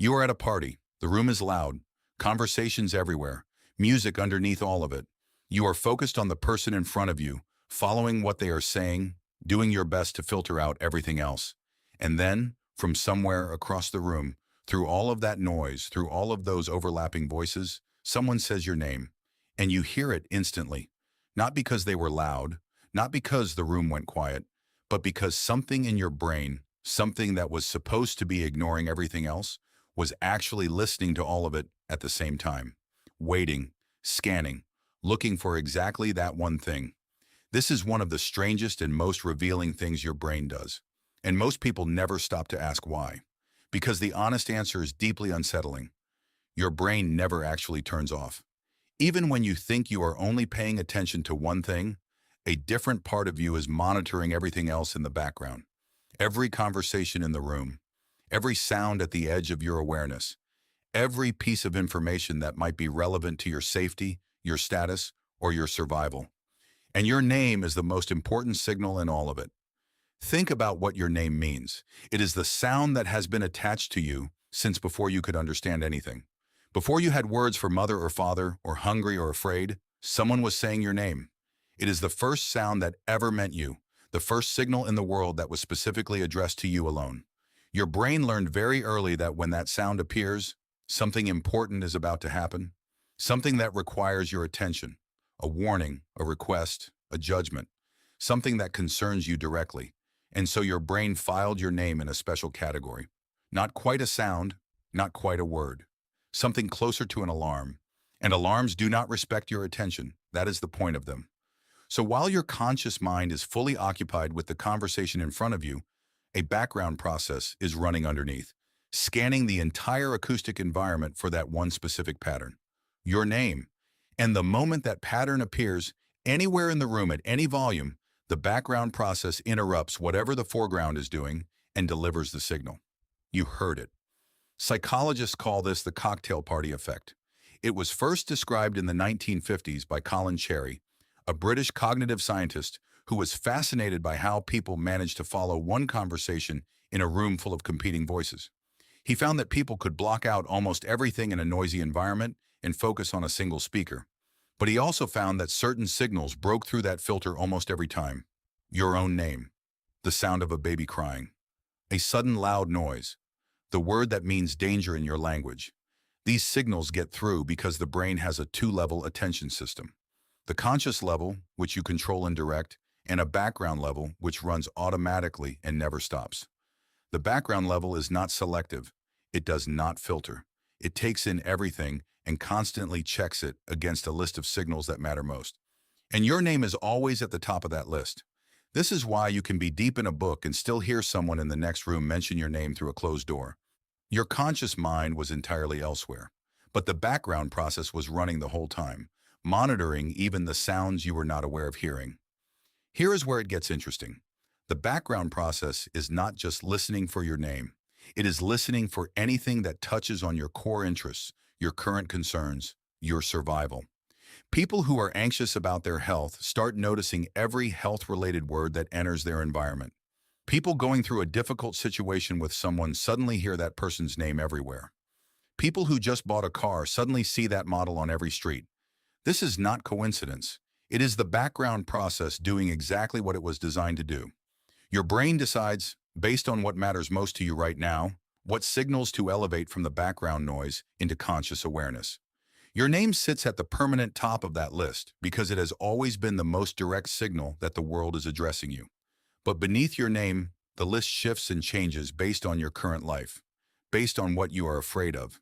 You are at a party. The room is loud. Conversations everywhere. Music underneath all of it. You are focused on the person in front of you, following what they are saying, doing your best to filter out everything else. And then, from somewhere across the room, through all of that noise, through all of those overlapping voices, someone says your name. And you hear it instantly. Not because they were loud, not because the room went quiet, but because something in your brain, something that was supposed to be ignoring everything else, was actually listening to all of it at the same time, waiting, scanning, looking for exactly that one thing. This is one of the strangest and most revealing things your brain does. And most people never stop to ask why. Because the honest answer is deeply unsettling. Your brain never actually turns off. Even when you think you are only paying attention to one thing, a different part of you is monitoring everything else in the background. Every conversation in the room, every sound at the edge of your awareness, every piece of information that might be relevant to your safety, your status, or your survival. And your name is the most important signal in all of it. Think about what your name means. It is the sound that has been attached to you since before you could understand anything. Before you had words for mother or father, or hungry or afraid, someone was saying your name. It is the first sound that ever meant you, the first signal in the world that was specifically addressed to you alone. Your brain learned very early that when that sound appears, something important is about to happen, something that requires your attention, a warning, a request, a judgment, something that concerns you directly. And so your brain filed your name in a special category. Not quite a sound, not quite a word. Something closer to an alarm. And alarms do not respect your attention. That is the point of them. So while your conscious mind is fully occupied with the conversation in front of you, a background process is running underneath, scanning the entire acoustic environment for that one specific pattern, your name. And the moment that pattern appears anywhere in the room at any volume, the background process interrupts whatever the foreground is doing and delivers the signal. You heard it. Psychologists call this the cocktail party effect. It was first described in the 1950s by Colin Cherry, a British cognitive scientist who was fascinated by how people managed to follow one conversation in a room full of competing voices. He found that people could block out almost everything in a noisy environment and focus on a single speaker. But he also found that certain signals broke through that filter almost every time. Your own name, the sound of a baby crying, a sudden loud noise, the word that means danger in your language. These signals get through because the brain has a two-level attention system. The conscious level, which you control and direct, and a background level, which runs automatically and never stops. The background level is not selective. It does not filter. It takes in everything and constantly checks it against a list of signals that matter most. And your name is always at the top of that list. This is why you can be deep in a book and still hear someone in the next room mention your name through a closed door. Your conscious mind was entirely elsewhere, but the background process was running the whole time, monitoring even the sounds you were not aware of hearing. Here is where it gets interesting. The background process is not just listening for your name. It is listening for anything that touches on your core interests, your current concerns, your survival. People who are anxious about their health start noticing every health-related word that enters their environment. People going through a difficult situation with someone suddenly hear that person's name everywhere. People who just bought a car suddenly see that model on every street. This is not coincidence. It is the background process doing exactly what it was designed to do. Your brain decides, based on what matters most to you right now, what signals to elevate from the background noise into conscious awareness. Your name sits at the permanent top of that list because it has always been the most direct signal that the world is addressing you. But beneath your name, the list shifts and changes based on your current life, based on what you are afraid of,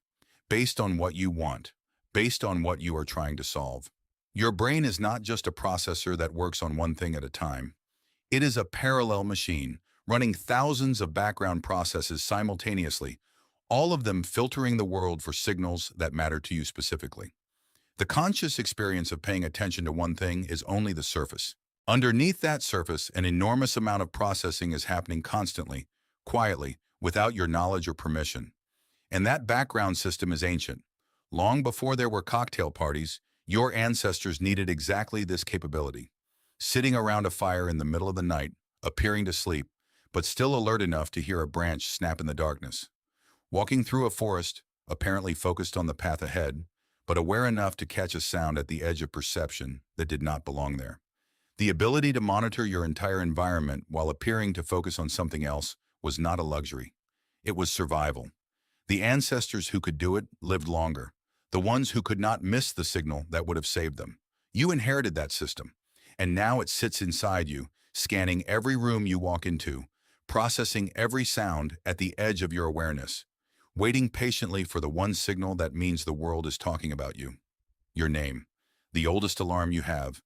based on what you want, based on what you are trying to solve. Your brain is not just a processor that works on one thing at a time. It is a parallel machine, running thousands of background processes simultaneously, all of them filtering the world for signals that matter to you specifically. The conscious experience of paying attention to one thing is only the surface. Underneath that surface, an enormous amount of processing is happening constantly, quietly, without your knowledge or permission. And that background system is ancient. Long before there were cocktail parties, your ancestors needed exactly this capability. Sitting around a fire in the middle of the night, appearing to sleep, but still alert enough to hear a branch snap in the darkness. Walking through a forest, apparently focused on the path ahead, but aware enough to catch a sound at the edge of perception that did not belong there. The ability to monitor your entire environment while appearing to focus on something else was not a luxury. It was survival. The ancestors who could do it lived longer, the ones who could not miss the signal that would have saved them. You inherited that system, and now it sits inside you, scanning every room you walk into, processing every sound at the edge of your awareness, waiting patiently for the one signal that means the world is talking about you. Your name, the oldest alarm you have,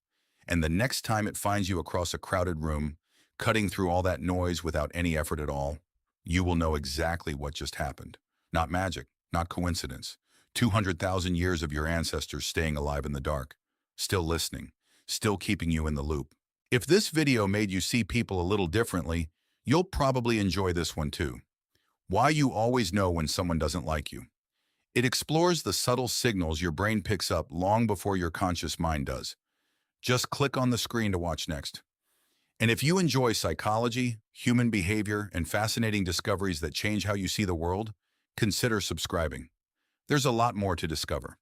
and the next time it finds you across a crowded room, cutting through all that noise without any effort at all, you will know exactly what just happened. Not magic, not coincidence. 200,000 years of your ancestors staying alive in the dark, still listening, still keeping you in the loop. If this video made you see people a little differently, you'll probably enjoy this one too. Why you always know when someone doesn't like you. It explores the subtle signals your brain picks up long before your conscious mind does. Just click on the screen to watch next. And if you enjoy psychology, human behavior, and fascinating discoveries that change how you see the world, consider subscribing. There's a lot more to discover.